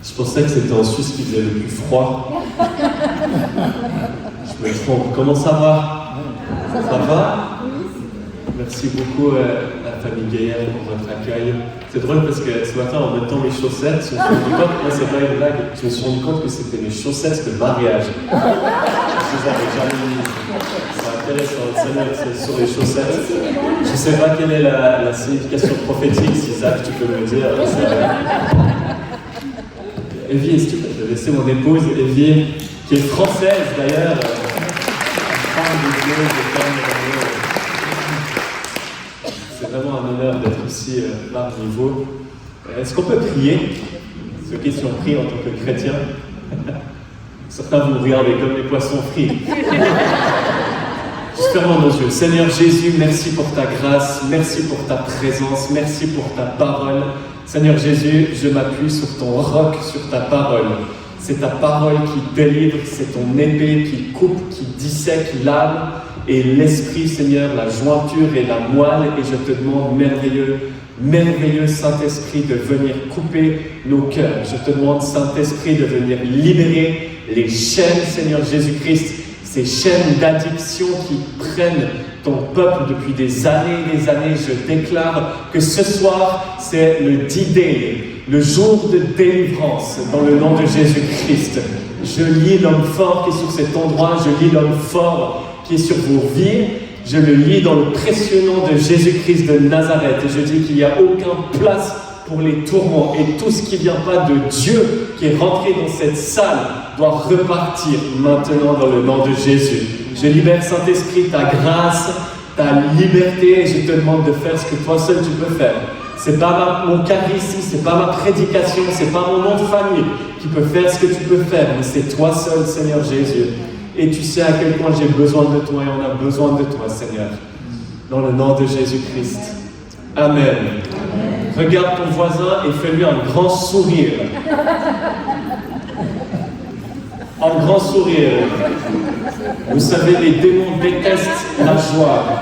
Je pensais que c'était en Suisse qui faisait le plus froid. Je me trompe. Comment ça va? Ça va? Merci beaucoup à la famille Gaillard pour votre accueil. C'est drôle parce que ce matin, en mettant mes chaussettes, je me suis rendu compte, moi c'est pas une blague, je me suis rendu compte que c'était mes chaussettes de mariage. Je les avais jamais mis. C'est intéressant, le Seigneur, c'est sur les chaussettes. Je sais pas quelle est la signification prophétique, si Zach, tu peux me le dire. Evie, est-ce que tu peux laisser mon épouse, Evie, qui est française d'ailleurs, femme de Dieu, c'est vraiment un honneur d'être ici parmi vous. Est-ce qu'on peut prier? Ceux qui sont pris en tant que chrétiens. Certains vous regardez comme les poissons frits. Juste fermons nos yeux. Seigneur Jésus, merci pour ta grâce, merci pour ta présence, merci pour ta parole. Seigneur Jésus, je m'appuie sur ton roc, sur ta parole. C'est ta parole qui délivre, c'est ton épée qui coupe, qui dissèque l'âme et l'esprit, Seigneur, la jointure et la moelle. Et je te demande, merveilleux Saint-Esprit, de venir couper nos cœurs. Je te demande, Saint-Esprit, de venir libérer les chaînes, Seigneur Jésus-Christ, ces chaînes d'addiction qui prennent ton peuple depuis des années et des années. Je déclare que ce soir, c'est le D-Day, le jour de délivrance, dans le nom de Jésus-Christ. Je lis l'homme fort qui est sur cet endroit, je lis l'homme fort qui est sur vos vies, je le lis dans le précieux nom de Jésus-Christ de Nazareth, et je dis qu'il n'y a aucune place pour les tourments, et tout ce qui ne vient pas de Dieu, qui est rentré dans cette salle, doit repartir maintenant dans le nom de Jésus. Je libère, Saint-Esprit, ta grâce, ta liberté, et je te demande de faire ce que toi seul tu peux faire. C'est pas mon charisme, c'est pas ma prédication, c'est pas mon nom de famille qui peut faire ce que tu peux faire, mais c'est toi seul, Seigneur Jésus. Et tu sais à quel point j'ai besoin de toi, et on a besoin de toi, Seigneur. Dans le nom de Jésus-Christ. Amen. Amen. Regarde ton voisin et fais-lui un grand sourire. Un grand sourire. Vous savez, les démons détestent la joie.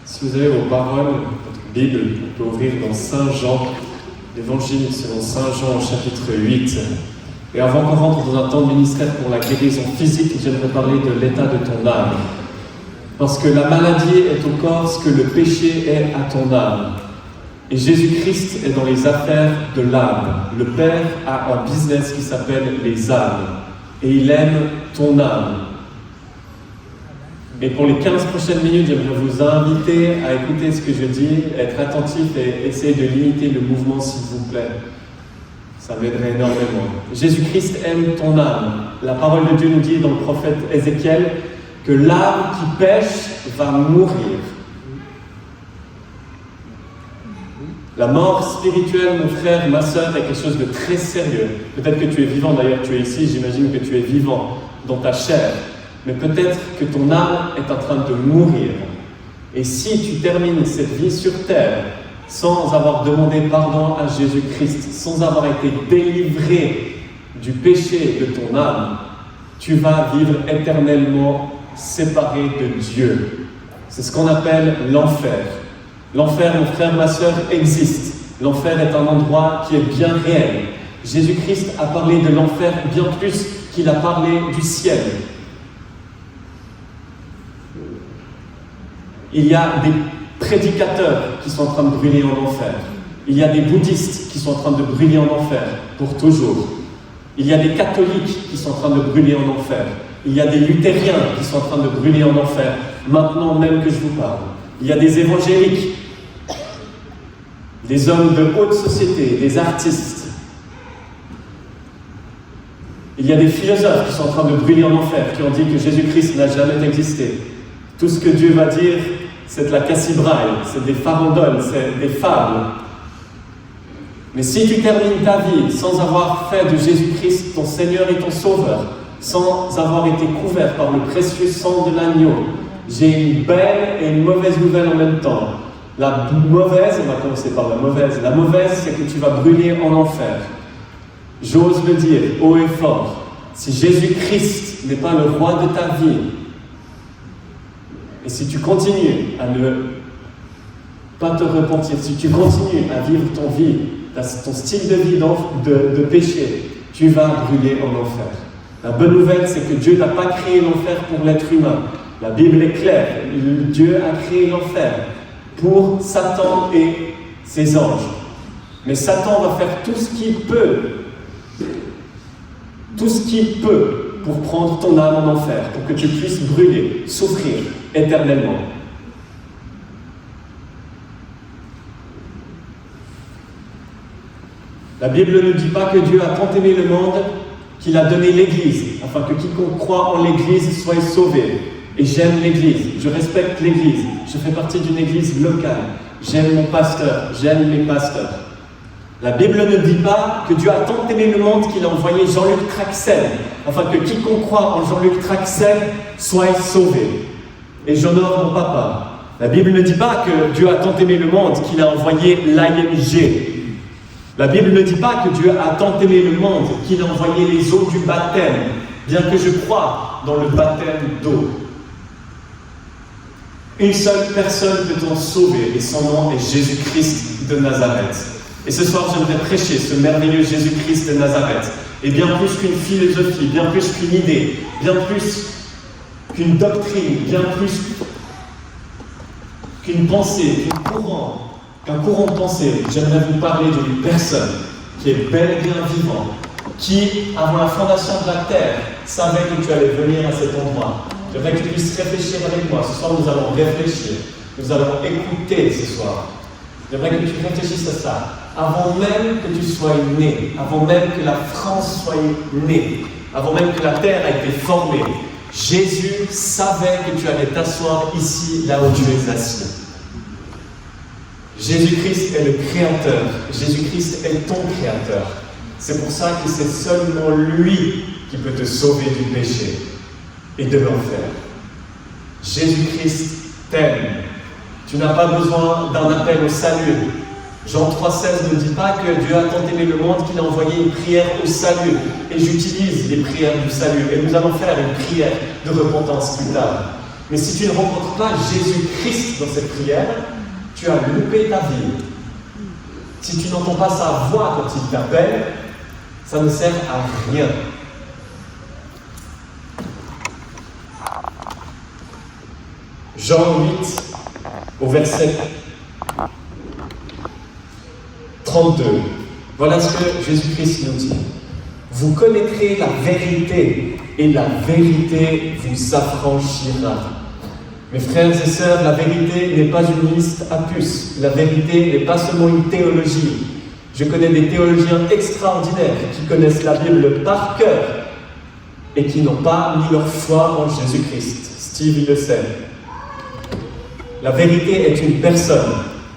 Si vous avez vos paroles, votre Bible, on peut ouvrir dans Saint Jean, l'Évangile selon Saint Jean, chapitre 8. Et avant qu'on rentre dans un temps de ministère pour la guérison physique, j'aimerais parler de l'état de ton âme. Parce que la maladie est au corps ce que le péché est à ton âme. Et Jésus-Christ est dans les affaires de l'âme. Le Père a un business qui s'appelle les âmes. Et il aime ton âme. Et pour les 15 prochaines minutes, j'aimerais vous inviter à écouter ce que je dis, être attentif et essayer de limiter le mouvement, s'il vous plaît. Ça m'aiderait énormément. Jésus-Christ aime ton âme. La parole de Dieu nous dit dans le prophète Ézéchiel que l'âme qui pêche va mourir. La mort spirituelle, mon frère, ma sœur, est quelque chose de très sérieux. Peut-être que tu es vivant, d'ailleurs tu es ici, j'imagine que tu es vivant dans ta chair. Mais peut-être que ton âme est en train de mourir. Et si tu termines cette vie sur terre sans avoir demandé pardon à Jésus-Christ, sans avoir été délivré du péché de ton âme, tu vas vivre éternellement séparé de Dieu. C'est ce qu'on appelle l'enfer. L'enfer, mon frère, ma sœur, existe. L'enfer est un endroit qui est bien réel. Jésus-Christ a parlé de l'enfer bien plus qu'il a parlé du ciel. Il y a des prédicateurs qui sont en train de brûler en enfer. Il y a des bouddhistes qui sont en train de brûler en enfer pour toujours. Il y a des catholiques qui sont en train de brûler en enfer. Il y a des luthériens qui sont en train de brûler en enfer, maintenant même que je vous parle. Il y a des évangéliques, des hommes de haute société, des artistes. Il y a des philosophes qui sont en train de brûler en enfer, qui ont dit que Jésus-Christ n'a jamais existé. Tout ce que Dieu va dire, c'est de la cassibraille, c'est des farandoles, c'est des fables. Mais si tu termines ta vie sans avoir fait de Jésus-Christ ton Seigneur et ton Sauveur, sans avoir été couvert par le précieux sang de l'agneau, j'ai une belle et une mauvaise nouvelle en même temps. La mauvaise, on va commencer par la mauvaise. La mauvaise, c'est que tu vas brûler en enfer. J'ose le dire haut et fort. Si Jésus-Christ n'est pas le roi de ta vie, et si tu continues à ne pas te repentir, si tu continues à vivre ton style de vie de péché, tu vas brûler en enfer. La bonne nouvelle, c'est que Dieu n'a pas créé l'enfer pour l'être humain. La Bible est claire. Dieu a créé l'enfer pour Satan et ses anges. Mais Satan va faire tout ce qu'il peut pour prendre ton âme en enfer, pour que tu puisses brûler, souffrir éternellement. La Bible ne dit pas que Dieu a tant aimé le monde qu'il a donné l'Église, afin que quiconque croit en l'Église soit sauvé. Et j'aime l'Église, je respecte l'Église, je fais partie d'une Église locale, j'aime mon pasteur, j'aime les pasteurs. La Bible ne dit pas que Dieu a tant aimé le monde qu'il a envoyé Jean-Luc Traxel, afin que quiconque croit en Jean-Luc Traxel soit sauvé. Et j'honore mon papa. La Bible ne dit pas que Dieu a tant aimé le monde qu'il a envoyé l'AMG. La Bible ne dit pas que Dieu a tant aimé le monde qu'il a envoyé les eaux du baptême, bien que je croie dans le baptême d'eau. Une seule personne peut t'en sauver, et son nom est Jésus-Christ de Nazareth. Et ce soir, j'aimerais prêcher ce merveilleux Jésus-Christ de Nazareth. Et bien plus qu'une philosophie, bien plus qu'une idée, bien plus qu'une doctrine, bien plus qu'une pensée, qu'un courant de pensée, j'aimerais vous parler d'une personne qui est bel et bien vivante, qui, avant la fondation de la terre, savait que tu allais venir à cet endroit. J'aimerais que tu puisses réfléchir avec moi. Ce soir, nous allons réfléchir. Nous allons écouter ce soir. J'aimerais que tu réfléchisses à ça. Avant même que tu sois né, avant même que la France soit née, avant même que la terre ait été formée, Jésus savait que tu allais t'asseoir ici, là où tu es assis. Jésus-Christ est le Créateur. Jésus-Christ est ton Créateur. C'est pour ça que c'est seulement lui qui peut te sauver du péché et de l'enfer. Jésus-Christ t'aime. Tu n'as pas besoin d'un appel au salut. Jean 3,16 ne dit pas que Dieu a tant aimé le monde qu'il a envoyé une prière au salut. Et j'utilise les prières du salut. Et nous allons faire une prière de repentance plus tard. Mais si tu ne rencontres pas Jésus-Christ dans cette prière, tu as loupé ta vie. Si tu n'entends pas sa voix quand il t'appelle, ça ne sert à rien. Jean 8, au verset 32. Voilà ce que Jésus-Christ nous dit. Vous connaîtrez la vérité, et la vérité vous affranchira. Mes frères et sœurs, la vérité n'est pas une liste à puces. La vérité n'est pas seulement une théologie. Je connais des théologiens extraordinaires qui connaissent la Bible par cœur et qui n'ont pas mis leur foi en Jésus-Christ. Steve, il le sait. La vérité est une personne,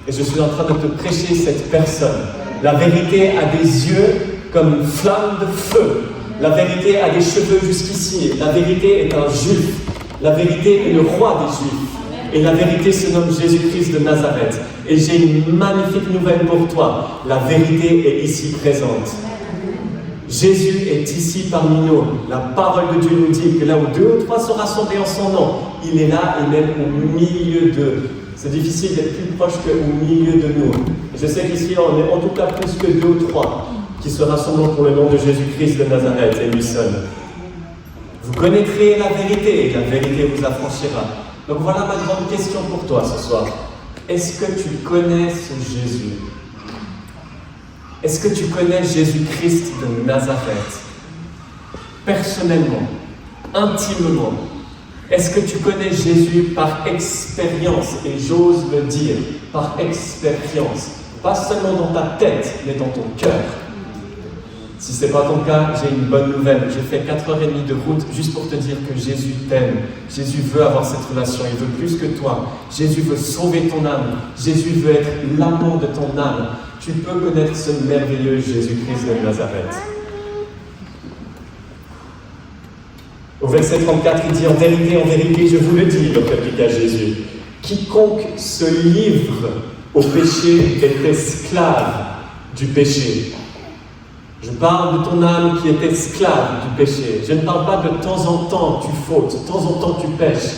et je suis en train de te prêcher cette personne. La vérité a des yeux comme une flamme de feu. La vérité a des cheveux jusqu'ici. La vérité est un juif. La vérité est le roi des Juifs. Et la vérité se nomme Jésus-Christ de Nazareth. Et j'ai une magnifique nouvelle pour toi. La vérité est ici présente. Jésus est ici parmi nous. La parole de Dieu nous dit que là où 2 ou 3 sont rassemblés en son nom, il est là et même au milieu d'eux. C'est difficile d'être plus proche qu'au milieu de nous. Et je sais qu'ici, on est en tout cas plus que 2 ou 3 qui se rassemblent pour le nom de Jésus-Christ de Nazareth et lui seul. Vous connaîtrez la vérité et la vérité vous affranchira. Donc voilà ma grande question pour toi ce soir. Est-ce que tu connais ce Jésus? Est-ce que tu connais Jésus-Christ de Nazareth? Personnellement, intimement. Est-ce que tu connais Jésus par expérience? Et j'ose le dire, par expérience. Pas seulement dans ta tête, mais dans ton cœur. Si ce n'est pas ton cas, j'ai une bonne nouvelle. J'ai fait 4h30 de route juste pour te dire que Jésus t'aime. Jésus veut avoir cette relation, il veut plus que toi. Jésus veut sauver ton âme. Jésus veut être l'amour de ton âme. Tu peux connaître ce merveilleux Jésus-Christ de Nazareth. Au verset 34, il dit en vérité, je vous le dis, donc répliqua Jésus, quiconque se livre au péché est esclave du péché. Je parle de ton âme qui est esclave du péché. Je ne parle pas de temps en temps tu fautes, de temps en temps tu pêches.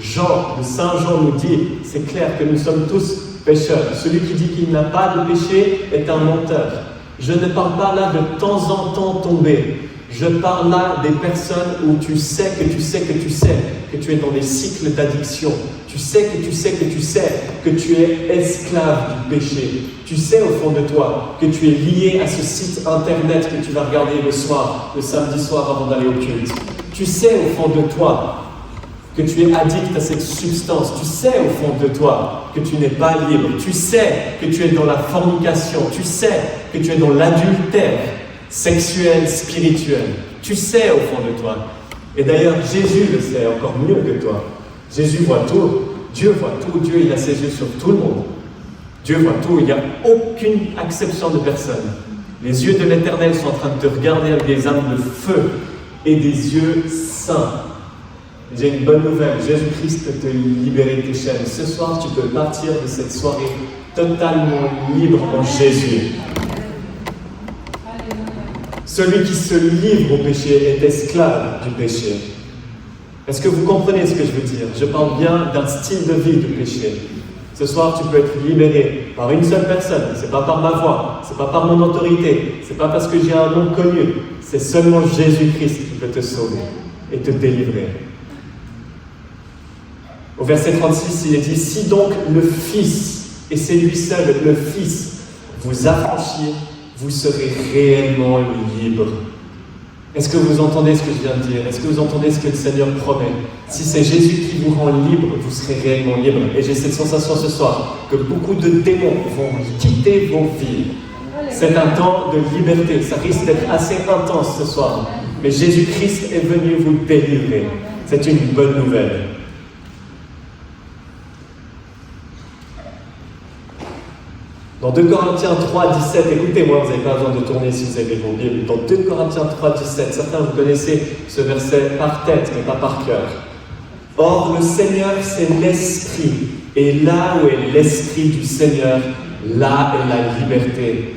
Jean, le Saint Jean nous dit, c'est clair que nous sommes tous pécheurs. Celui qui dit qu'il n'a pas de péché est un menteur. Je ne parle pas là de temps en temps tomber. Je parle là des personnes où tu sais que tu es dans des cycles d'addiction. Tu sais que tu es esclave du péché. Tu sais au fond de toi que tu es lié à ce site internet que tu vas regarder le soir, le samedi soir avant d'aller au culte. Tu sais au fond de toi que tu es addict à cette substance. Tu sais au fond de toi que tu n'es pas libre. Tu sais que tu es dans la fornication. Tu sais que tu es dans l'adultère sexuel, spirituel. Tu sais au fond de toi. Et d'ailleurs, Jésus le sait encore mieux que toi. Jésus voit tout. Dieu voit tout. Dieu, il a ses yeux sur tout le monde. Dieu voit tout. Il n'y a aucune exception de personne. Les yeux de l'Éternel sont en train de te regarder avec des âmes de feu et des yeux saints. J'ai une bonne nouvelle. Jésus-Christ peut te libérer de tes chaînes. Ce soir, tu peux partir de cette soirée totalement libre en Jésus. Celui qui se livre au péché est esclave du péché. Est-ce que vous comprenez ce que je veux dire? Je parle bien d'un style de vie du péché. Ce soir, tu peux être libéré par une seule personne. Ce n'est pas par ma voix, ce n'est pas par mon autorité, ce n'est pas parce que j'ai un nom connu. C'est seulement Jésus-Christ qui peut te sauver et te délivrer. Au verset 36, il est dit « Si donc le Fils, et c'est lui seul, le Fils, vous affranchit, vous serez réellement libre. » Est-ce que vous entendez ce que je viens de dire? Est-ce que vous entendez ce que le Seigneur promet? Si c'est Jésus qui vous rend libre, vous serez réellement libre. Et j'ai cette sensation ce soir que beaucoup de démons vont quitter vos vies. C'est un temps de liberté. Ça risque d'être assez intense ce soir. Mais Jésus-Christ est venu vous délivrer. C'est une bonne nouvelle. Dans 2 Corinthiens 3, 17, écoutez-moi, vous n'avez pas besoin de tourner si vous avez vos Bibles. Dans 2 Corinthiens 3, 17, certains vous connaissez ce verset par tête, mais pas par cœur. Or, le Seigneur, c'est l'Esprit. Et là où est l'Esprit du Seigneur, là est la liberté.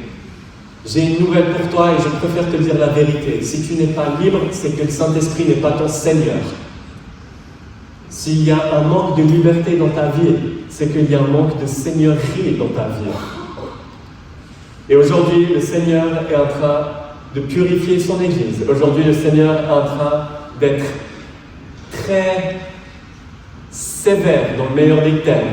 J'ai une nouvelle pour toi et je préfère te dire la vérité. Si tu n'es pas libre, c'est que le Saint-Esprit n'est pas ton Seigneur. S'il y a un manque de liberté dans ta vie, c'est qu'il y a un manque de seigneurie dans ta vie. Et aujourd'hui, le Seigneur est en train de purifier son Église. Aujourd'hui, le Seigneur est en train d'être très sévère dans le meilleur des termes.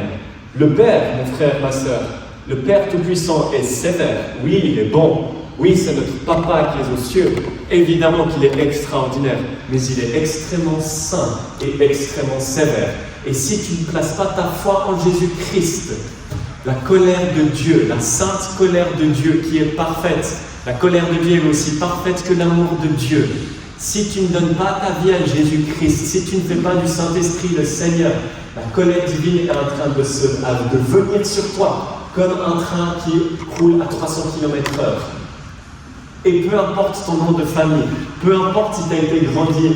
Le Père, mon frère, ma sœur, le Père Tout-Puissant est sévère. Oui, il est bon. Oui, c'est notre Papa qui est aux cieux. Évidemment qu'il est extraordinaire, mais il est extrêmement saint et extrêmement sévère. Et si tu ne places pas ta foi en Jésus-Christ, la colère de Dieu, la sainte colère de Dieu qui est parfaite, la colère de Dieu est aussi parfaite que l'amour de Dieu. Si tu ne donnes pas ta vie à Jésus-Christ, si tu ne fais pas du Saint-Esprit le Seigneur, la colère divine est en train de venir sur toi comme un train qui roule à 300 km/h. Et peu importe ton nom de famille, peu importe si tu as été grandi,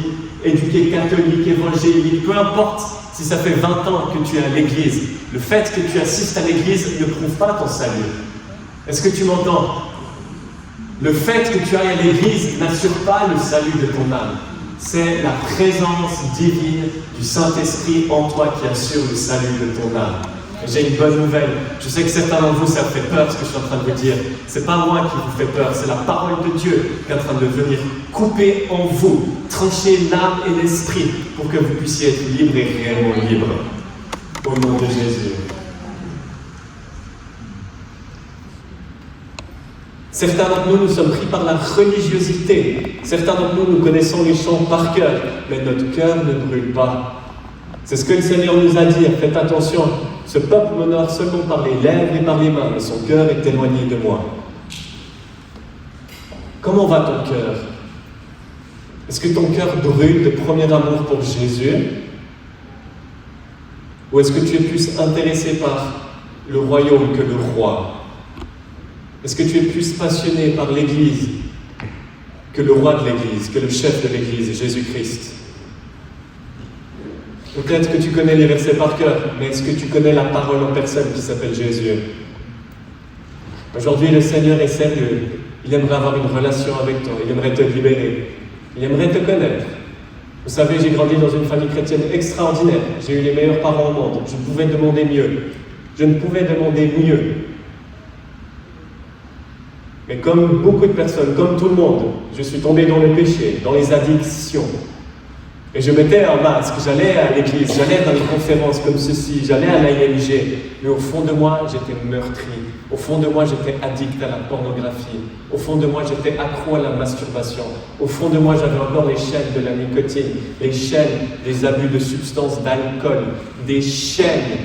éduqué catholique, évangélique, peu importe si ça fait 20 ans que tu es à l'église, le fait que tu assistes à l'église ne prouve pas ton salut. Est-ce que tu m'entends? Le fait que tu ailles à l'église n'assure pas le salut de ton âme. C'est la présence divine du Saint-Esprit en toi qui assure le salut de ton âme. J'ai une bonne nouvelle. Je sais que certains d'entre vous, ça fait peur ce que je suis en train de vous dire. C'est pas moi qui vous fait peur, c'est la parole de Dieu qui est en train de venir couper en vous, trancher l'âme et l'esprit pour que vous puissiez être libre et réellement libre. Au nom de Jésus. Certains d'entre nous, nous sommes pris par la religiosité. Certains d'entre nous, nous connaissons les chants par cœur, mais notre cœur ne brûle pas. C'est ce que le Seigneur nous a dit. Faites attention, ce peuple m'honore seulement par les lèvres et par les mains, mais son cœur est éloigné de moi. Comment va ton cœur? Est-ce que ton cœur brûle de premier amour pour Jésus? Ou est-ce que tu es plus intéressé par le royaume que le roi? Est-ce que tu es plus passionné par l'Église que le roi de l'Église, que le chef de l'Église, Jésus-Christ? Peut-être que tu connais les versets par cœur, mais est-ce que tu connais la parole en personne qui s'appelle Jésus? Aujourd'hui, le Seigneur est sérieux. Il aimerait avoir une relation avec toi. Il aimerait te libérer. Il aimerait te connaître. Vous savez, j'ai grandi dans une famille chrétienne extraordinaire. J'ai eu les meilleurs parents au monde. Je pouvais demander mieux. Je ne pouvais demander mieux. Mais comme beaucoup de personnes, comme tout le monde, je suis tombé dans le péché, dans les addictions. Et je mettais un masque, j'allais à l'église, j'allais dans les conférences comme ceci, j'allais à l'IMG, mais au fond de moi, j'étais meurtri. Au fond de moi, j'étais addict à la pornographie. Au fond de moi, j'étais accro à la masturbation. Au fond de moi, j'avais encore les chaînes de la nicotine, les chaînes des abus de substances, d'alcool, des chaînes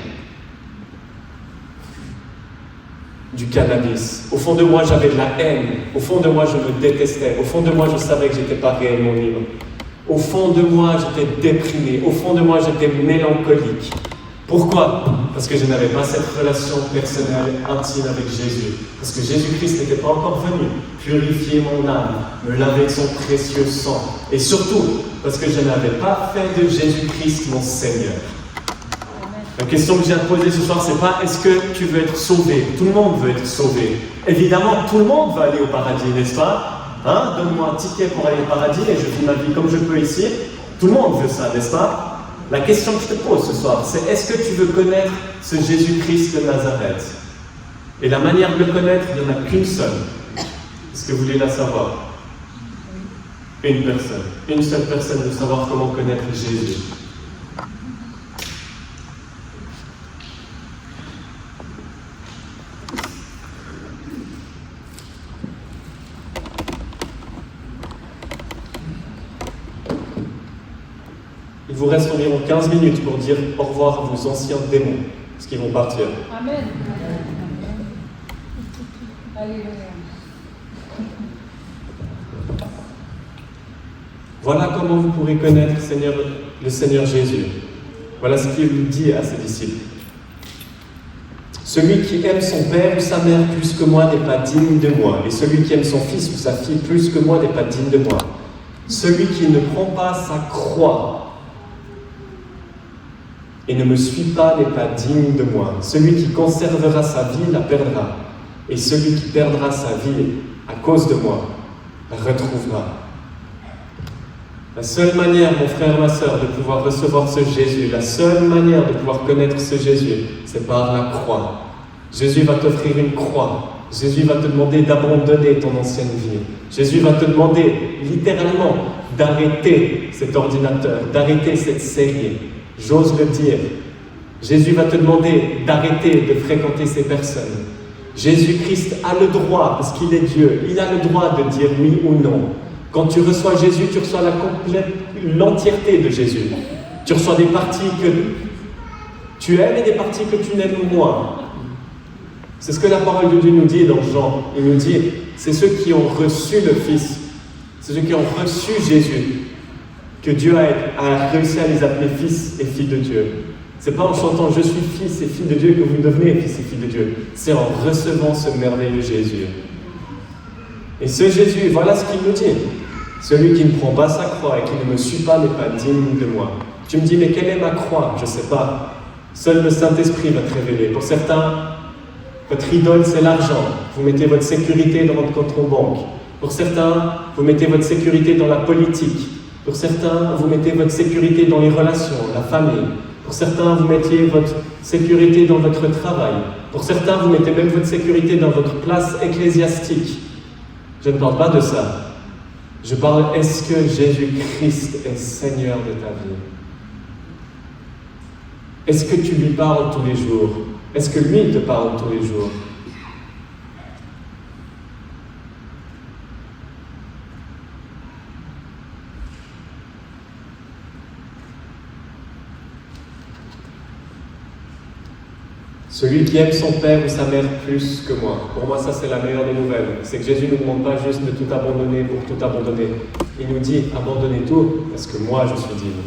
du cannabis. Au fond de moi, j'avais de la haine. Au fond de moi, je me détestais. Au fond de moi, je savais que je n'étais pas réellement libre. Au fond de moi, j'étais déprimé. Au fond de moi, j'étais mélancolique. Pourquoi? Parce que je n'avais pas cette relation personnelle, intime avec Jésus. Parce que Jésus-Christ n'était pas encore venu purifier mon âme, me laver de son précieux sang. Et surtout, parce que je n'avais pas fait de Jésus-Christ mon Seigneur. La question que j'ai à te poser ce soir, c'est pas est-ce que tu veux être sauvé? Tout le monde veut être sauvé. Évidemment, tout le monde veut aller au paradis, n'est-ce pas? Hein? Donne-moi un ticket pour aller au paradis et je vis ma vie comme je peux ici. Tout le monde veut ça, n'est-ce pas? La question que je te pose ce soir, c'est est-ce que tu veux connaître ce Jésus-Christ de Nazareth? Et la manière de le connaître, il n'y en a qu'une seule. Est-ce que vous voulez la savoir? Une personne. Une seule personne veut savoir comment connaître Jésus. Il vous reste environ 15 minutes pour dire au revoir à vos anciens démons, parce qu'ils vont partir. Amen. Alléluia. Voilà comment vous pourrez connaître le Seigneur Jésus. Voilà ce qu'il dit à ses disciples. Celui qui aime son père ou sa mère plus que moi n'est pas digne de moi, et celui qui aime son fils ou sa fille plus que moi n'est pas digne de moi. Celui qui ne prend pas sa croix et ne me suit pas n'est pas digne de moi. Celui qui conservera sa vie la perdra, et celui qui perdra sa vie à cause de moi la retrouvera. La seule manière, mon frère, ma sœur, de pouvoir recevoir ce Jésus, la seule manière de pouvoir connaître ce Jésus, c'est par la croix. Jésus va t'offrir une croix. Jésus va te demander d'abandonner ton ancienne vie. Jésus va te demander, littéralement, d'arrêter cet ordinateur, d'arrêter cette série. J'ose le dire. Jésus va te demander d'arrêter de fréquenter ces personnes. Jésus-Christ a le droit, parce qu'il est Dieu, il a le droit de dire oui ou non. Quand tu reçois Jésus, tu reçois l'entièreté de Jésus. Tu reçois des parties que tu aimes et des parties que tu n'aimes moins. C'est ce que la parole de Dieu nous dit dans Jean. Il nous dit, c'est ceux qui ont reçu le Fils, c'est ceux qui ont reçu Jésus, que Dieu a réussi à les appeler fils et filles de Dieu. C'est pas en chantant « Je suis fils et fille de Dieu » que vous devenez fils et filles de Dieu. C'est en recevant ce merveilleux Jésus. Et ce Jésus, voilà ce qu'il nous dit. Celui qui ne prend pas sa croix et qui ne me suit pas n'est pas digne de moi. Tu me dis, mais quelle est ma croix? Je ne sais pas. Seul le Saint-Esprit va te révéler. Pour certains, votre idole, c'est l'argent. Vous mettez votre sécurité dans votre compte en banque. Pour certains, vous mettez votre sécurité dans la politique. Pour certains, vous mettez votre sécurité dans les relations, la famille. Pour certains, vous mettez votre sécurité dans votre travail. Pour certains, vous mettez même votre sécurité dans votre place ecclésiastique. Je ne parle pas de ça. Je parle, est-ce que Jésus-Christ est Seigneur de ta vie? Est-ce que tu lui parles tous les jours? Est-ce que lui te parle tous les jours? Celui qui aime son père ou sa mère plus que moi. Pour moi, ça c'est la meilleure des nouvelles. C'est que Jésus ne nous demande pas juste de tout abandonner pour tout abandonner. Il nous dit, abandonnez tout, parce que moi je suis digne.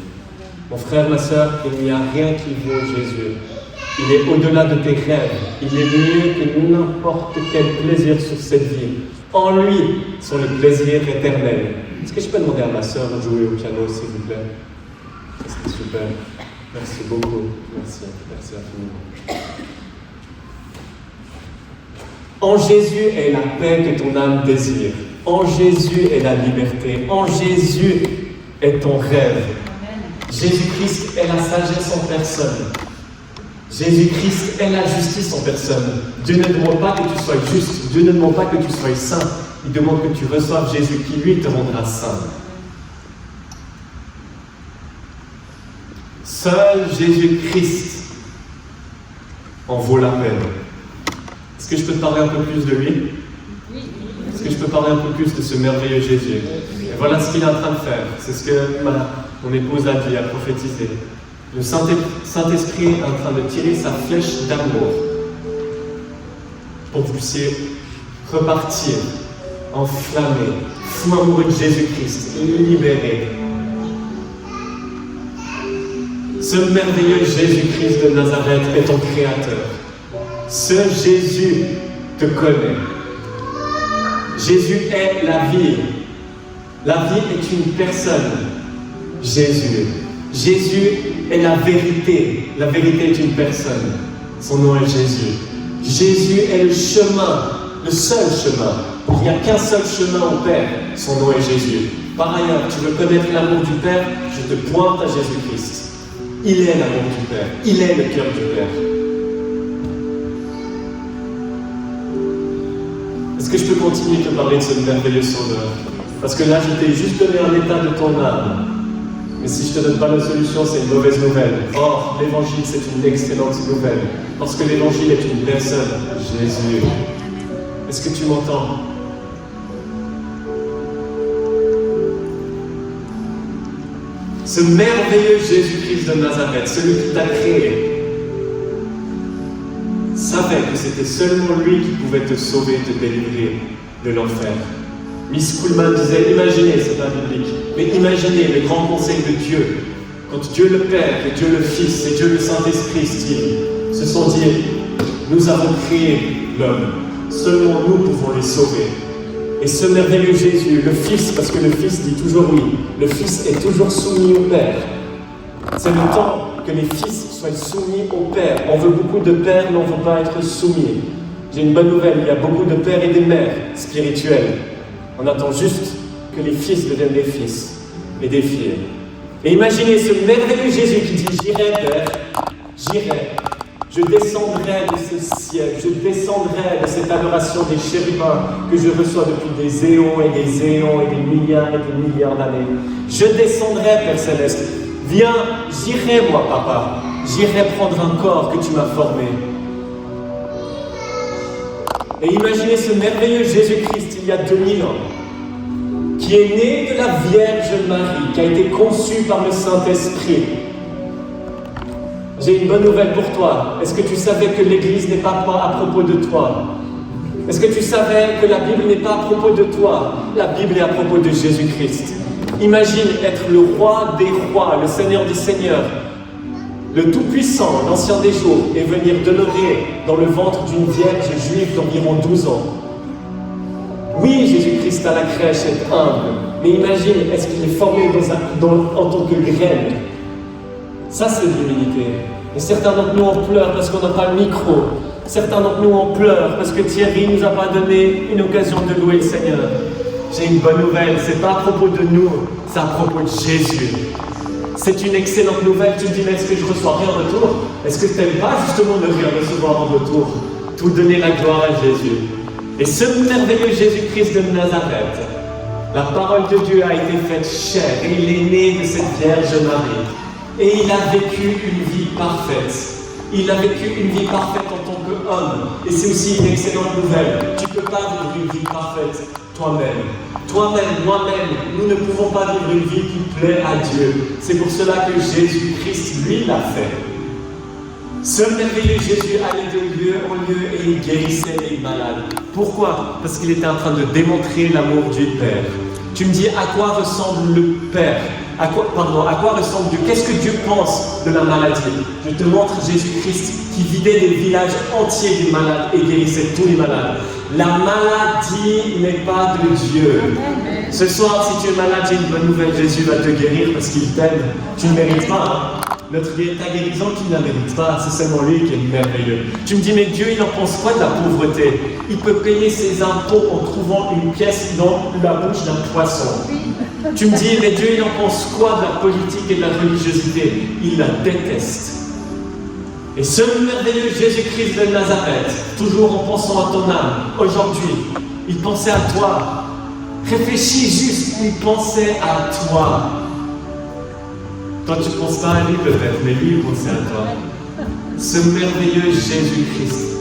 Mon frère, ma sœur, il n'y a rien qui vaut Jésus. Il est au-delà de tes rêves. Il est mieux que n'importe quel plaisir sur cette vie. En lui sont les plaisirs éternels. Est-ce que je peux demander à ma sœur de jouer au piano, s'il vous plaît? C'est super. Merci beaucoup. Merci infiniment. En Jésus est la paix que ton âme désire. En Jésus est la liberté. En Jésus est ton rêve. Jésus-Christ est la sagesse en personne. Jésus-Christ est la justice en personne. Dieu ne demande pas que tu sois juste. Dieu ne demande pas que tu sois saint. Il demande que tu reçoives Jésus qui, lui, te rendra saint. Seul Jésus-Christ en vaut la peine. Est-ce que je peux te parler un peu plus de lui? Est-ce que je peux parler un peu plus de ce merveilleux Jésus? Et voilà ce qu'il est en train de faire. C'est ce que mon épouse a dit, a prophétisé. Le Saint-Esprit est en train de tirer sa flèche d'amour pour que vous puissiez repartir, enflammé, fou amoureux de Jésus-Christ, libéré. Ce merveilleux Jésus-Christ de Nazareth est ton Créateur. Ce Jésus te connaît. Jésus est la vie. La vie est une personne. Jésus. Jésus est la vérité. La vérité est une personne. Son nom est Jésus. Jésus est le chemin, le seul chemin. Il n'y a qu'un seul chemin au Père. Son nom est Jésus. Par ailleurs, tu veux connaître l'amour du Père? Je te pointe à Jésus-Christ. Il est l'amour du Père. Il est le cœur du Père. Est-ce que je peux continuer de te parler de ce merveilleux Sauveur? Parce que là, je t'ai juste donné un état de ton âme. Mais si je ne te donne pas la solution, c'est une mauvaise nouvelle. Or, l'Évangile, c'est une excellente nouvelle. Parce que l'Évangile est une personne, Jésus. Est-ce que tu m'entends? Ce merveilleux Jésus-Christ de Nazareth, celui qui t'a créé, savait que c'était seulement lui qui pouvait te sauver, te délivrer de l'enfer. Miss Kuhlman disait, imaginez, c'est pas biblique, mais imaginez le grand conseil de Dieu, quand Dieu le Père, et Dieu le Fils, et Dieu le Saint-Esprit, Steve, se sont dit, nous avons créé l'homme, seulement nous pouvons les sauver. Et ce merveilleux Jésus, le Fils, parce que le Fils dit toujours oui, le Fils est toujours soumis au Père. C'est le temps que les fils soient soumis au Père. On veut beaucoup de pères, mais on ne veut pas être soumis. J'ai une bonne nouvelle, il y a beaucoup de pères et des mères spirituels. On attend juste que les fils deviennent des fils et des filles. Et imaginez ce merveilleux Jésus qui dit, j'irai Père, j'irai. Je descendrai de ce ciel, je descendrai de cette adoration des chérubins que je reçois depuis des éons et des éons et des milliards d'années. Je descendrai, Père Céleste. Viens, j'irai, moi, Papa. J'irai prendre un corps que tu m'as formé. Et imaginez ce merveilleux Jésus-Christ, il y a 2000 ans, qui est né de la Vierge Marie, qui a été conçu par le Saint-Esprit. J'ai une bonne nouvelle pour toi. Est-ce que tu savais que l'Église n'est pas à propos de toi? Est-ce que tu savais que la Bible n'est pas à propos de toi? La Bible est à propos de Jésus-Christ. Imagine être le roi des rois, le Seigneur des seigneurs, le Tout-Puissant, l'Ancien des jours, et venir demeurer dans le ventre d'une vierge juive d'environ 12 ans. Oui, Jésus-Christ à la crèche est humble, mais imagine, est-ce qu'il est formé en tant que graine? Ça, c'est l'humilité. Et certains d'entre nous, on pleure parce qu'on n'a pas le micro. Certains d'entre nous, on pleure parce que Thierry ne nous a pas donné une occasion de louer le Seigneur. J'ai une bonne nouvelle, c'est pas à propos de nous, c'est à propos de Jésus. C'est une excellente nouvelle. Tu te dis, mais est-ce que je reçois rien en retour? Est-ce que tu n'aimes pas justement ne rien recevoir en retour? Tout donner la gloire à Jésus. Et ce merveilleux Jésus-Christ de Nazareth, la parole de Dieu a été faite chair et il est né de cette Vierge Marie. Et il a vécu une vie parfaite. Il a vécu une vie parfaite en tant qu'homme. Et c'est aussi une excellente nouvelle. Tu ne peux pas vivre une vie parfaite toi-même. Toi-même, moi-même, nous ne pouvons pas vivre une vie qui plaît à Dieu. C'est pour cela que Jésus-Christ, lui, l'a fait. Ce merveilleux Jésus allait de lieu en lieu et il guérissait les malades. Pourquoi? Parce qu'il était en train de démontrer l'amour du Père. Tu me dis à quoi ressemble le Père? À quoi ressemble Dieu? Qu'est-ce que Dieu pense de la maladie? Je te montre Jésus-Christ qui vidait des villages entiers des malades et guérissait tous les malades. La maladie n'est pas de Dieu. Ce soir, si tu es malade, j'ai une bonne nouvelle. Jésus va te guérir parce qu'il t'aime. Tu ne mérites pas. Ta guérison, tu ne la mérites pas. C'est seulement lui qui est merveilleux. Tu me dis, mais Dieu, il en pense quoi de la pauvreté? Il peut payer ses impôts en trouvant une pièce dans la bouche d'un poisson. Tu me dis, mais Dieu, il en pense quoi de la politique et de la religiosité? Il la déteste. Et ce merveilleux Jésus-Christ de Nazareth, toujours en pensant à ton âme, aujourd'hui, il pensait à toi. Réfléchis juste, il pensait à toi. Toi, tu ne penses pas à lui peut-être, mais lui, il pensait à toi. Ce merveilleux Jésus-Christ,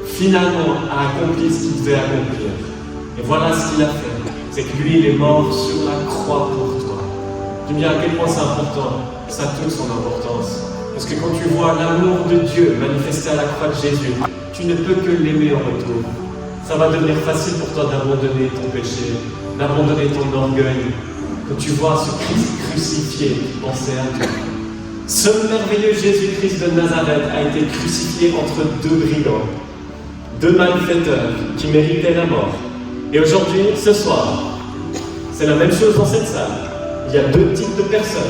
finalement, a accompli ce qu'il devait accomplir. Et voilà ce qu'il a fait. C'est que lui, il est mort sur la croix pour toi. Tu me dis à quel point c'est important. Ça a toute son importance. Parce que quand tu vois l'amour de Dieu manifesté à la croix de Jésus, tu ne peux que l'aimer en retour. Ça va devenir facile pour toi d'abandonner ton péché, d'abandonner ton orgueil. Quand tu vois ce Christ crucifié qui pensait à toi. Ce merveilleux Jésus-Christ de Nazareth a été crucifié entre deux brigands, deux malfaiteurs qui méritaient la mort. Et aujourd'hui, ce soir, c'est la même chose dans cette salle. Il y a deux types de personnes.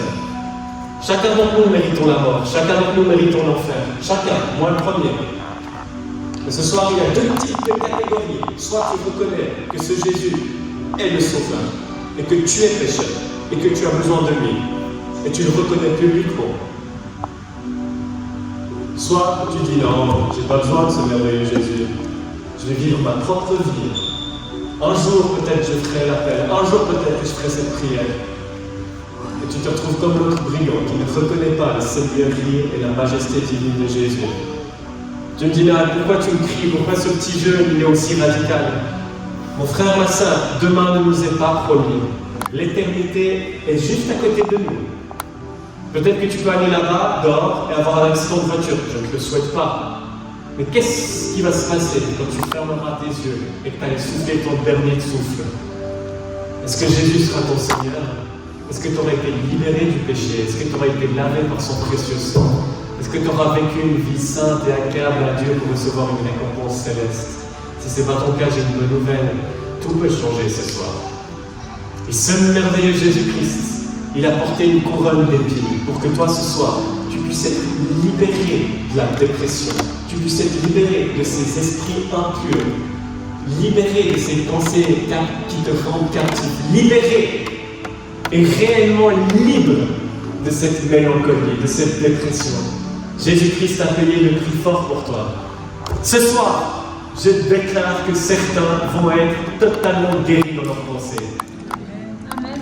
Chacun d'entre nous méritons la mort, chacun d'entre nous méritons l'enfer. Chacun, moi le premier. Mais ce soir, il y a deux types de catégories. Soit tu reconnais que ce Jésus est le Sauveur, et que tu es pécheur, et que tu as besoin de lui, et tu le reconnais publiquement. Soit tu dis non, j'ai pas besoin de ce merveilleux Jésus, je vais vivre ma propre vie. Un jour peut-être je ferai l'appel, un jour peut-être je ferai cette prière. Et tu te retrouves comme l'autre brigand qui ne reconnaît pas la seigneurie et la majesté divine de Jésus. Tu me dis là, pourquoi tu me cries, pourquoi ce petit jeune il est aussi radical? Mon frère, ma soeur, demain ne nous est pas promis. L'éternité est juste à côté de nous. Peut-être que tu peux aller là-bas, dehors, et avoir un accident de voiture. Je ne te le souhaite pas. Mais qu'est-ce qui va se passer quand tu fermeras tes yeux et que tu allais souffler ton dernier souffle? Est-ce que Jésus sera ton Seigneur? Est-ce que tu aurais été libéré du péché? Est-ce que tu aurais été lavé par son précieux sang? Est-ce que tu auras vécu une vie sainte et agréable à Dieu pour recevoir une récompense céleste? Si ce n'est pas ton cas, j'ai une bonne nouvelle. Tout peut changer ce soir. Et ce merveilleux Jésus-Christ, il a porté une couronne d'épines pour que toi, ce soir, tu puisses être libéré de la dépression. Tu puisses être libéré de ces esprits impurs. Libéré de ces pensées qui te rendent captif. Libéré et réellement libre de cette mélancolie, de cette dépression. Jésus-Christ a payé le prix fort pour toi. Ce soir, je déclare que certains vont être totalement guéris dans leurs pensées. Amen.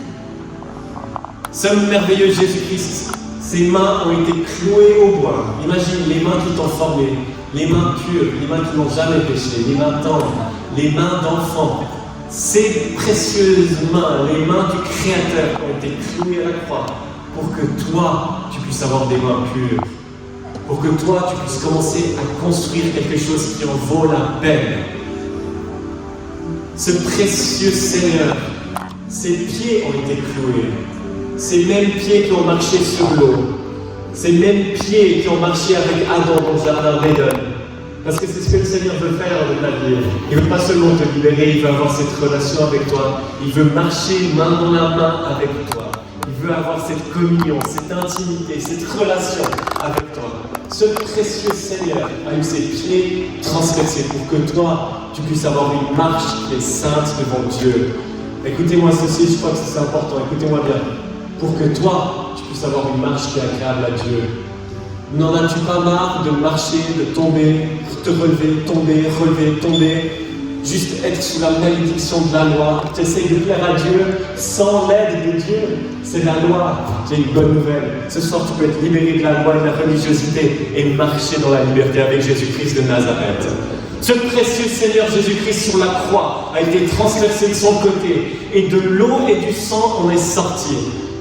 Ce merveilleux Jésus-Christ, ses mains ont été clouées au bois. Imagine les mains qui t'ont formé, les mains pures, les mains qui n'ont jamais péché, les mains tendres, les mains d'enfants. Ces précieuses mains, les mains du Créateur, ont été clouées à la croix pour que toi, tu puisses avoir des mains pures. Pour que toi, tu puisses commencer à construire quelque chose qui en vaut la peine. Ce précieux Seigneur, ses pieds ont été cloués. Ces mêmes pieds qui ont marché sur l'eau. Ces mêmes pieds qui ont marché avec Adam dans le jardin d'Éden. Parce que c'est ce que le Seigneur veut faire dans ta vie. Il ne veut pas seulement te libérer, il veut avoir cette relation avec toi. Il veut marcher main dans la main avec toi. Il veut avoir cette communion, cette intimité, cette relation avec toi. Ce précieux Seigneur a eu ses pieds transpercés pour que toi, tu puisses avoir une marche qui est sainte devant Dieu. Écoutez-moi ceci, je crois que c'est important, écoutez-moi bien. Pour que toi, tu puisses avoir une marche qui est agréable à Dieu. N'en as-tu pas marre de marcher, de tomber, te relever, tomber, relever, tomber, juste être sous la malédiction de la loi? Tu essaies de plaire à Dieu sans l'aide de Dieu. C'est la loi. J'ai une bonne nouvelle. Ce soir, tu peux être libéré de la loi et de la religiosité et marcher dans la liberté avec Jésus-Christ de Nazareth. Ce précieux Seigneur Jésus-Christ sur la croix a été transpercé de son côté et de l'eau et du sang en est sorti.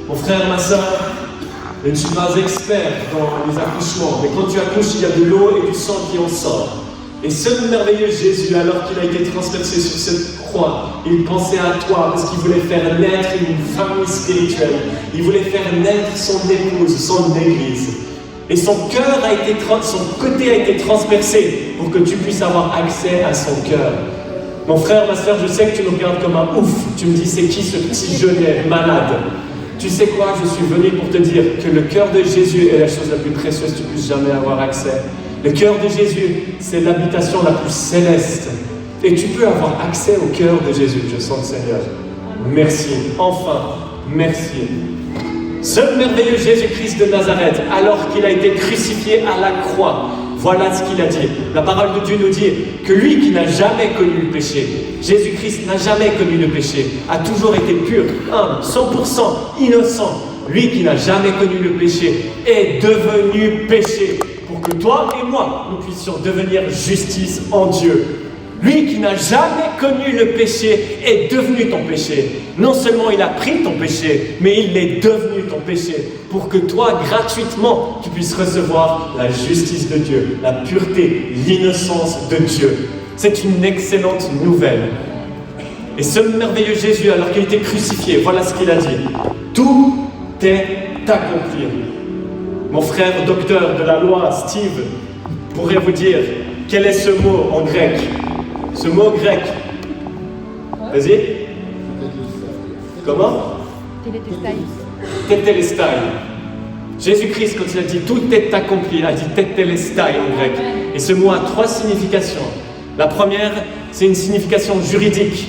Mon frère, ma soeur, Je ne suis pas expert dans les accouchements, mais quand tu accouches, il y a de l'eau et du sang qui en sort. Et ce merveilleux Jésus, alors qu'il a été transpercé sur cette croix, il pensait à toi parce qu'il voulait faire naître une famille spirituelle. Il voulait faire naître son épouse, son église. Et son côté a été transpercé pour que tu puisses avoir accès à son cœur. Mon frère, ma soeur, je sais que tu me regardes comme un ouf. Tu me dis, c'est qui ce petit jeunet malade? Tu sais quoi? Je suis venu pour te dire que le cœur de Jésus est la chose la plus précieuse que tu puisses jamais avoir accès. Le cœur de Jésus, c'est l'habitation la plus céleste. Et tu peux avoir accès au cœur de Jésus. Je sens le Seigneur. Merci. Enfin, merci. Ce merveilleux Jésus-Christ de Nazareth, alors qu'il a été crucifié à la croix, voilà ce qu'il a dit. La parole de Dieu nous dit que lui qui n'a jamais connu le péché, Jésus-Christ n'a jamais connu le péché, a toujours été pur, humble, 100% innocent. Lui qui n'a jamais connu le péché est devenu péché pour que toi et moi, nous puissions devenir justice en Dieu. Lui qui n'a jamais connu le péché est devenu ton péché. Non seulement il a pris ton péché, mais il est devenu ton péché pour que toi, gratuitement, tu puisses recevoir la justice de Dieu, la pureté, l'innocence de Dieu. C'est une excellente nouvelle. Et ce merveilleux Jésus, alors qu'il était crucifié, voilà ce qu'il a dit. Tout est accompli. Mon frère docteur de la loi, Steve, pourrait vous dire quel est ce mot en grec. Ce mot grec. Vas-y. Comment? Tetelestai. Jésus-Christ, quand il a dit tout est accompli, il a dit tetelestai en grec. Et ce mot a trois significations. La première, c'est une signification juridique.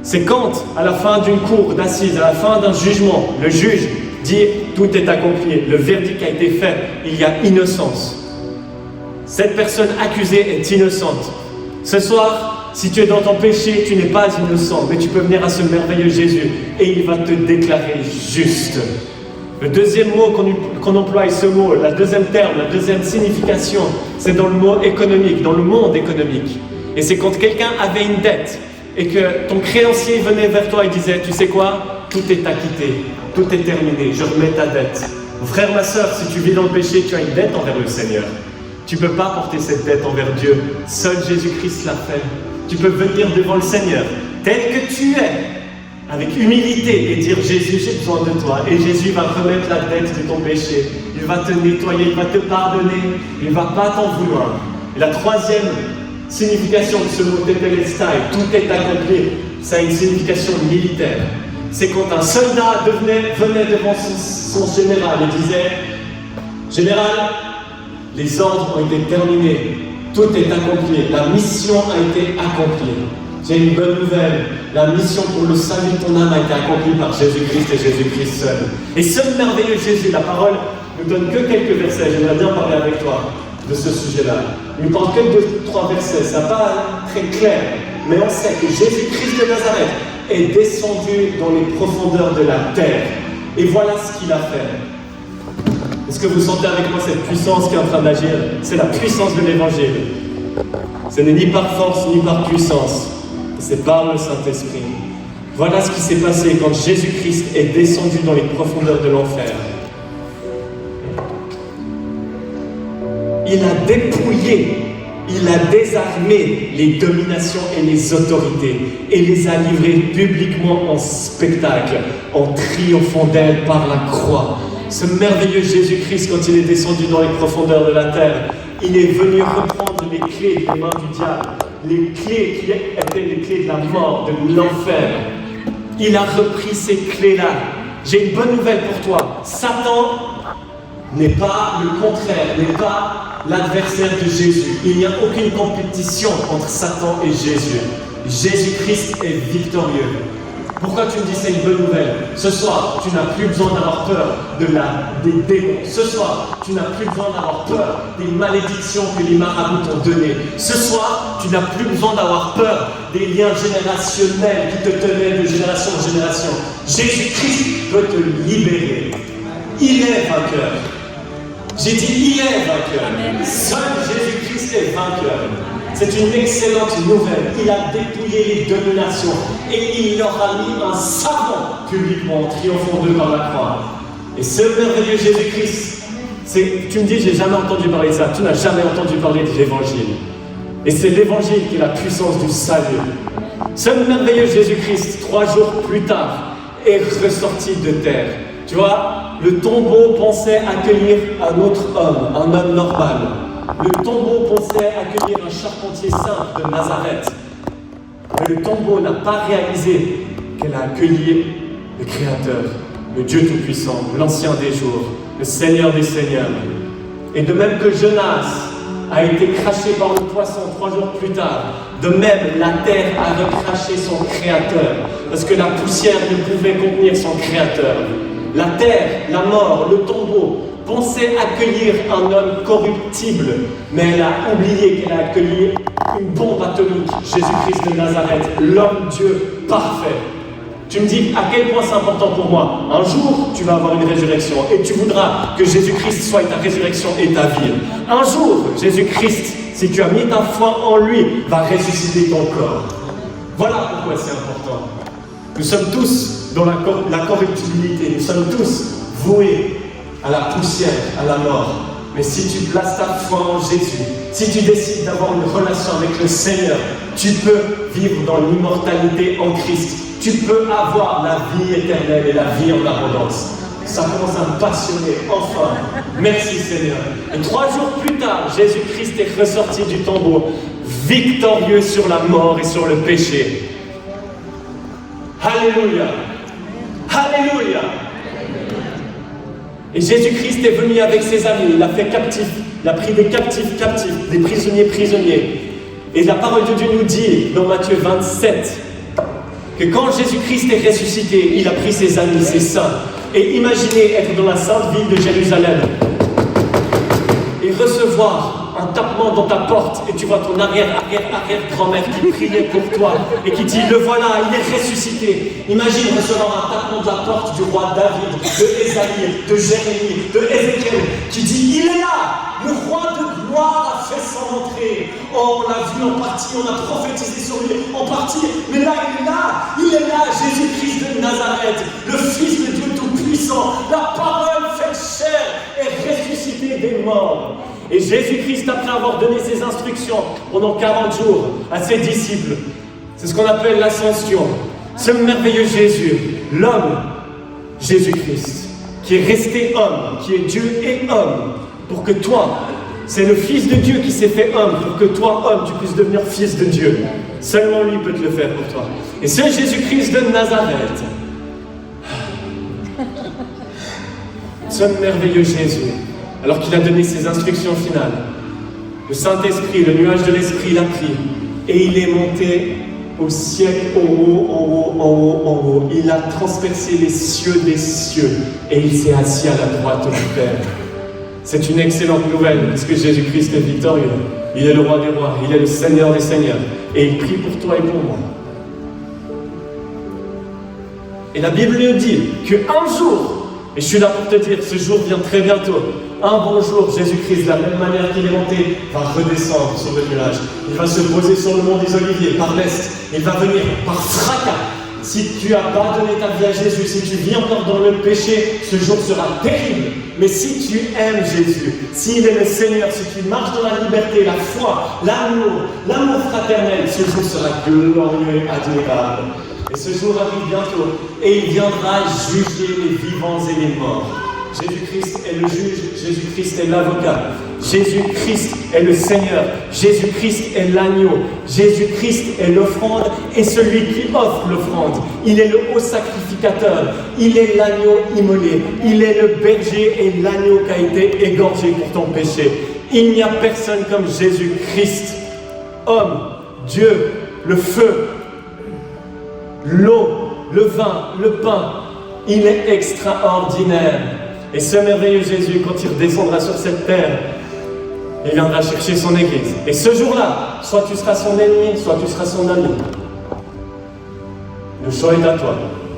C'est quand, à la fin d'une cour d'assises, à la fin d'un jugement, le juge dit tout est accompli, le verdict a été fait, il y a innocence. Cette personne accusée est innocente. Ce soir, si tu es dans ton péché, tu n'es pas innocent, mais tu peux venir à ce merveilleux Jésus et il va te déclarer juste. Le deuxième mot qu'on emploie, ce mot, la deuxième terme, la deuxième signification, c'est dans le mot économique, dans le monde économique. Et c'est quand quelqu'un avait une dette et que ton créancier venait vers toi et disait, tu sais quoi, tout est acquitté, tout est terminé, je remets ta dette. Mon frère, ma soeur, si tu vis dans le péché, tu as une dette envers le Seigneur. Tu ne peux pas porter cette dette envers Dieu. Seul Jésus-Christ l'a fait. Tu peux venir devant le Seigneur, tel que tu es, avec humilité, et dire Jésus, j'ai besoin de toi. Et Jésus va remettre la dette de ton péché. Il va te nettoyer, il va te pardonner, il ne va pas t'en vouloir. Et la troisième signification de ce mot tetelestai, tout est accompli, ça a une signification militaire. C'est quand un soldat venait devant son général et disait Général, les ordres ont été terminés, tout est accompli, la mission a été accomplie. J'ai une bonne nouvelle, la mission pour le salut de ton âme a été accomplie par Jésus-Christ et Jésus-Christ seul. Et ce merveilleux Jésus, la parole ne donne que quelques versets, j'aimerais bien parler avec toi de ce sujet-là. Il ne parle que de 3 versets, ça n'est pas très clair, mais on sait que Jésus-Christ de Nazareth est descendu dans les profondeurs de la terre. Et voilà ce qu'il a fait. Est-ce que vous sentez avec moi cette puissance qui est en train d'agir? C'est la puissance de l'Évangile. Ce n'est ni par force ni par puissance, c'est par le Saint-Esprit. Voilà ce qui s'est passé quand Jésus-Christ est descendu dans les profondeurs de l'enfer. Il a dépouillé, il a désarmé les dominations et les autorités et les a livrées publiquement en spectacle, en triomphant d'elles par la croix. Ce merveilleux Jésus-Christ, quand il est descendu dans les profondeurs de la terre, il est venu reprendre les clés des mains du diable, les clés qui étaient les clés de la mort, de l'enfer. Il a repris ces clés-là. J'ai une bonne nouvelle pour toi. Satan n'est pas le contraire, n'est pas l'adversaire de Jésus. Il n'y a aucune compétition entre Satan et Jésus. Jésus-Christ est victorieux. Pourquoi tu me dis c'est une bonne nouvelle? Ce soir, tu n'as plus besoin d'avoir peur des démons. Ce soir, tu n'as plus besoin d'avoir peur des malédictions que les marabouts t'ont données. Ce soir, tu n'as plus besoin d'avoir peur des liens générationnels qui te tenaient de génération en génération. Jésus-Christ peut te libérer. Il est vainqueur. J'ai dit il est vainqueur. Seul Jésus-Christ est vainqueur. C'est une excellente nouvelle. Il a dépouillé les dominations et il leur a mis un savon publiquement, triomphant d'eux par la croix. Et ce merveilleux Jésus-Christ, tu me dis, j'ai jamais entendu parler de ça. Tu n'as jamais entendu parler de l'Évangile. Et c'est l'Évangile qui est la puissance du salut. Ce merveilleux Jésus-Christ, 3 jours plus tard, est ressorti de terre. Tu vois, le tombeau pensait accueillir un autre homme, un homme normal. Le tombeau pensait accueillir un charpentier simple de Nazareth. Mais le tombeau n'a pas réalisé qu'elle a accueilli le Créateur, le Dieu Tout-Puissant, l'Ancien des jours, le Seigneur des Seigneurs. Et de même que Jonas a été craché par le poisson 3 jours plus tard, de même la terre a recraché son Créateur, parce que la poussière ne pouvait contenir son Créateur. La terre, la mort, le tombeau pensait accueillir un homme corruptible, mais elle a oublié qu'elle a accueilli une bombe atomique, Jésus-Christ de Nazareth, l'homme-Dieu parfait. Tu me dis à quel point c'est important pour moi. Un jour, tu vas avoir une résurrection et tu voudras que Jésus-Christ soit ta résurrection et ta vie. Un jour, Jésus-Christ, si tu as mis ta foi en lui, va ressusciter ton corps. Voilà pourquoi c'est important. Nous sommes tous dans la corruptibilité, nous sommes tous voués à la poussière, à la mort. Mais si tu places ta foi en Jésus, si tu décides d'avoir une relation avec le Seigneur, tu peux vivre dans l'immortalité en Christ. Tu peux avoir la vie éternelle et la vie en abondance. Ça commence à me passionner, enfin. Merci Seigneur. Et 3 jours plus tard, Jésus-Christ est ressorti du tombeau, victorieux sur la mort et sur le péché. Alléluia. Alléluia. Et Jésus-Christ est venu avec ses amis, il a fait captif, il a pris des captifs, des prisonniers. Et la parole de Dieu nous dit dans Matthieu 27 que quand Jésus-Christ est ressuscité, il a pris ses amis, ses saints. Et imaginez être dans la sainte ville de Jérusalem et recevoir un tapement dans ta porte et tu vois ton arrière-grand-mère qui priait pour toi et qui dit « Le voilà, il est ressuscité ». Imagine recevoir un tapement de la porte du roi David, de Ésaïe, de Jérémie, de Ézéchiel qui dit « Il est là, le roi de gloire a fait son entrée ». Oh, on l'a vu en partie, on a prophétisé sur lui en partie, mais là, il est là, Jésus-Christ de Nazareth, le Fils de Dieu Tout-Puissant, la parole faite chair et ressuscité des morts. Et Jésus-Christ, après avoir donné ses instructions pendant 40 jours à ses disciples, c'est ce qu'on appelle l'ascension. Ce merveilleux Jésus, l'homme, Jésus-Christ, qui est resté homme, qui est Dieu et homme, pour que toi, c'est le Fils de Dieu qui s'est fait homme, pour que toi, homme, tu puisses devenir fils de Dieu. Seulement lui peut te le faire pour toi. Et ce Jésus-Christ de Nazareth, ce merveilleux Jésus, alors qu'il a donné ses instructions finales, le Saint-Esprit, le nuage de l'Esprit l'a pris, et il est monté au ciel, en haut. Il a transpercé les cieux des cieux, et il s'est assis à la droite du Père. C'est une excellente nouvelle, parce que Jésus-Christ est victorieux. Il est le roi des rois, il est le Seigneur des seigneurs, et il prie pour toi et pour moi. Et la Bible nous dit qu'un jour, et je suis là pour te dire, ce jour vient très bientôt. Un bon jour, Jésus-Christ, de la même manière qu'il est monté, va redescendre sur le nuage. Il va se poser sur le mont des Oliviers, par l'est. Il va venir par fracas. Si tu n'as pas donné ta vie à Jésus, si tu vis encore dans le péché, ce jour sera terrible. Mais si tu aimes Jésus, s'il est le Seigneur, si tu marches dans la liberté, la foi, l'amour fraternel, ce jour sera glorieux et admirable. Et ce jour arrive bientôt, et il viendra juger les vivants et les morts. Jésus-Christ est le juge, Jésus-Christ est l'avocat, Jésus-Christ est le Seigneur, Jésus-Christ est l'agneau, Jésus-Christ est l'offrande et celui qui offre l'offrande. Il est le haut sacrificateur, il est l'agneau immolé, il est le berger et l'agneau qui a été égorgé pour ton péché. Il n'y a personne comme Jésus-Christ, homme, Dieu, le feu, l'eau, le vin, le pain. Il est extraordinaire. Et ce merveilleux Jésus, quand il redescendra sur cette terre, il viendra chercher son Église. Et ce jour-là, soit tu seras son ennemi, soit tu seras son ami. Le choix est à toi.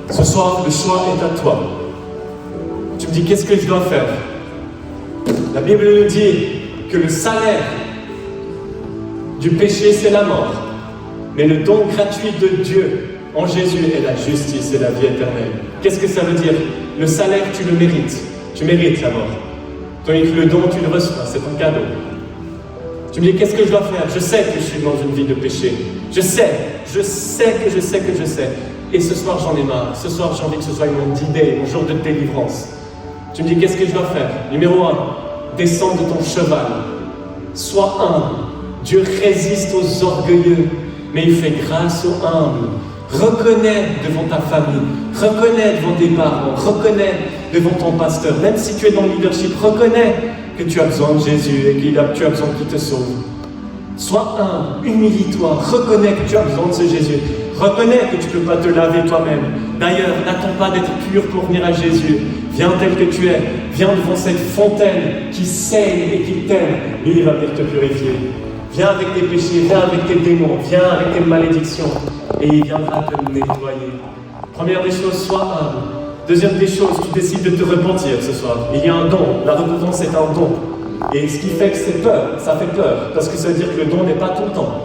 Ce soir, le choix est à toi. Tu me dis, qu'est-ce que je dois faire? La Bible nous dit que le salaire du péché, c'est la mort. Mais le don gratuit de Dieu en Jésus est la justice et la vie éternelle. Qu'est-ce que ça veut dire? le salaire, tu le mérites. Tu mérites la mort. Tandis que le don, tu le reçois, c'est ton cadeau. Tu me dis, qu'est-ce que je dois faire? Je sais que je suis dans une vie de péché. Je sais. Et ce soir, j'en ai marre. Ce soir, j'ai envie que ce soit mon D-Day, mon jour de délivrance. Tu me dis, qu'est-ce que je dois faire? Numéro 1, descends de ton cheval. Sois humble. Dieu résiste aux orgueilleux, mais il fait grâce aux humbles. Reconnais devant ta famille, reconnais devant tes parents, reconnais devant ton pasteur. Même si tu es dans le leadership, reconnais que tu as besoin de Jésus et que tu as besoin qu'il te sauve. Sois humble, humilie-toi, reconnais que tu as besoin de ce Jésus. Reconnais que tu ne peux pas te laver toi-même. D'ailleurs, n'attends pas d'être pur pour venir à Jésus. Viens tel que tu es. Viens devant cette fontaine qui saigne et qui t'aime. Lui, il va venir te purifier. Viens avec tes péchés, viens avec tes démons, viens avec tes malédictions. Et il viendra te nettoyer. Première des choses, sois humble. Deuxième des choses, tu décides de te repentir ce soir. Il y a un don. La repentance est un don. Et ce qui fait que c'est peur, ça fait peur. Parce que ça veut dire que le don n'est pas tout le temps.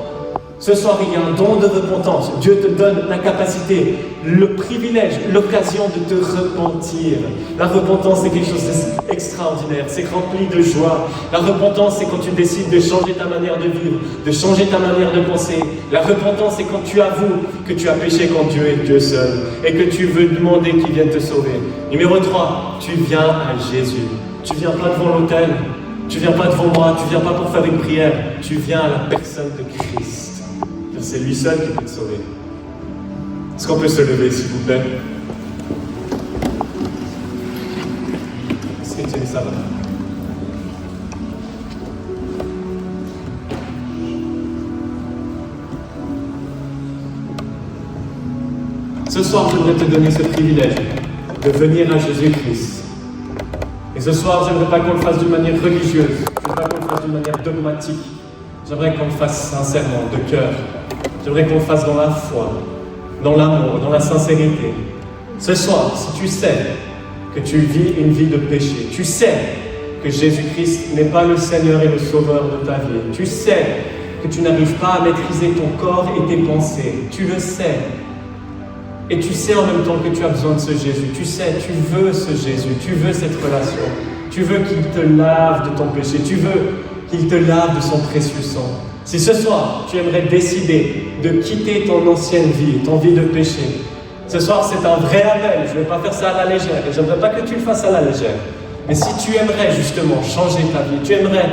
Ce soir, il y a un don de repentance. Dieu te donne la capacité, le privilège, l'occasion de te repentir. La repentance, c'est quelque chose d'extraordinaire. C'est rempli de joie. La repentance, c'est quand tu décides de changer ta manière de vivre, de changer ta manière de penser. La repentance, c'est quand tu avoues que tu as péché contre Dieu et Dieu seul, et que tu veux demander qu'il vienne te sauver. Numéro 3, tu viens à Jésus. Tu viens pas devant l'autel. Tu viens pas devant moi. Tu viens pas pour faire une prière. Tu viens à la personne de Christ. C'est lui seul qui peut te sauver. Est-ce qu'on peut se lever, s'il vous plaît? Est-ce que tu es ça va? Ce soir, j'aimerais te donner ce privilège de venir à Jésus-Christ. Et ce soir, je n'aimerais pas qu'on le fasse d'une manière religieuse, je n'aimerais pas qu'on le fasse d'une manière dogmatique. J'aimerais qu'on le fasse sincèrement, de cœur. J'aimerais qu'on le fasse dans la foi, dans l'amour, dans la sincérité. Ce soir, si tu sais que tu vis une vie de péché, tu sais que Jésus-Christ n'est pas le Seigneur et le Sauveur de ta vie, tu sais que tu n'arrives pas à maîtriser ton corps et tes pensées, tu le sais. Et tu sais en même temps que tu as besoin de ce Jésus, tu sais, tu veux ce Jésus, tu veux cette relation, tu veux qu'il te lave de ton péché, tu veux qu'il te lave de son précieux sang. Si ce soir, tu aimerais décider de quitter ton ancienne vie, ton vie de péché, ce soir, c'est un vrai appel. Je ne vais pas faire ça à la légère et je n'aimerais pas que tu le fasses à la légère. Mais si tu aimerais justement changer ta vie, tu aimerais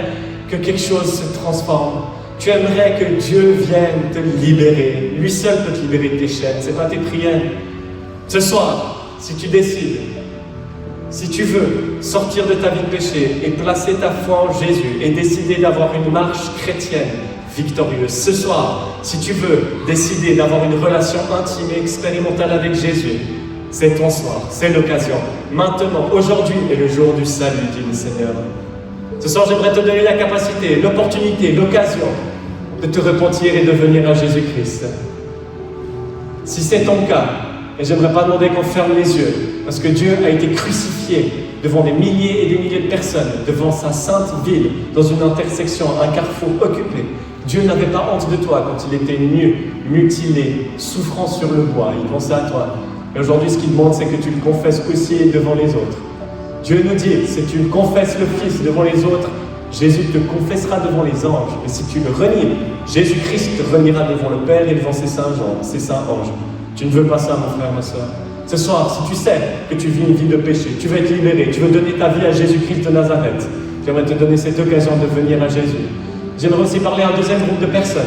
que quelque chose se transforme, tu aimerais que Dieu vienne te libérer, lui seul peut te libérer de tes chaînes, ce n'est pas tes prières. Ce soir, si tu décides, si tu veux sortir de ta vie de péché et placer ta foi en Jésus et décider d'avoir une marche chrétienne victorieuse, ce soir, si tu veux décider d'avoir une relation intime et expérimentale avec Jésus, c'est ton soir, c'est l'occasion. Maintenant, aujourd'hui est le jour du salut, dit le Seigneur. Ce soir, j'aimerais te donner la capacité, l'opportunité, l'occasion de te repentir et de venir à Jésus-Christ. Si c'est ton cas, et j'aimerais pas demander qu'on ferme les yeux, parce que Dieu a été crucifié devant des milliers et des milliers de personnes, devant sa sainte ville, dans une intersection, un carrefour occupé. Dieu n'avait pas honte de toi quand il était nu, mutilé, souffrant sur le bois. Il pensait à toi. Et aujourd'hui, ce qu'il demande, c'est que tu le confesses aussi devant les autres. Dieu nous dit, si tu confesses le Fils devant les autres, Jésus te confessera devant les anges. Et si tu le renies, Jésus-Christ te reniera devant le Père et devant ses saints anges. Tu ne veux pas ça, mon frère, ma soeur. Ce soir, si tu sais que tu vis une vie de péché, tu veux être libéré, tu veux donner ta vie à Jésus-Christ de Nazareth, j'aimerais te donner cette occasion de venir à Jésus. J'aimerais aussi parler à un deuxième groupe de personnes.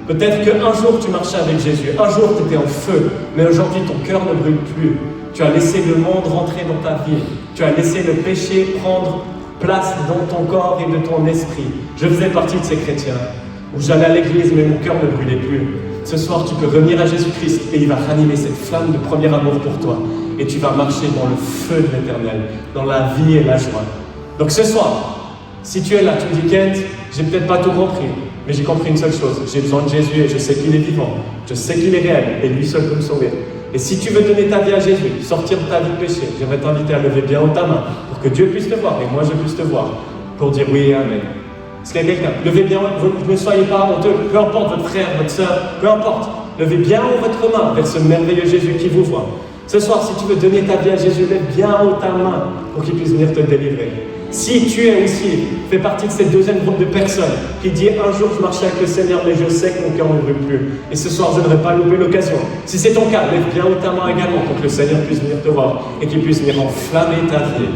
Peut-être qu'un jour tu marchais avec Jésus, un jour tu étais en feu, mais aujourd'hui ton cœur ne brûle plus. Tu as laissé le monde rentrer dans ta vie. Tu as laissé le péché prendre place dans ton corps et de ton esprit. Je faisais partie de ces chrétiens où j'allais à l'église mais mon cœur ne brûlait plus. Ce soir tu peux venir à Jésus-Christ et il va ranimer cette flamme de premier amour pour toi. Et tu vas marcher dans le feu de l'Éternel, dans la vie et la joie. Donc ce soir, si tu es là, tu me dis, Kent, j'ai peut-être pas tout compris, mais j'ai compris une seule chose. J'ai besoin de Jésus et je sais qu'il est vivant. Je sais qu'il est réel et lui seul peut me sauver. Et si tu veux donner ta vie à Jésus, sortir de ta vie de péché, j'aimerais t'inviter à lever bien haut ta main pour que Dieu puisse te voir et moi je puisse te voir pour dire oui et amen. Est-ce qu'il y a quelqu'un? Levez bien haut, ne soyez pas honteux, peu importe votre frère, votre soeur, peu importe. Levez bien haut votre main vers ce merveilleux Jésus qui vous voit. Ce soir, si tu veux donner ta vie à Jésus, lève bien haut ta main pour qu'il puisse venir te délivrer. Si tu es aussi, fais partie de cette deuxième groupe de personnes qui dit un jour je marchais avec le Seigneur, mais je sais que mon cœur ne brûle plus. Et ce soir, je ne voudrais pas louper l'occasion. Si c'est ton cas, lève bien haut ta main également pour que le Seigneur puisse venir te voir et qu'il puisse venir enflammer ta vie.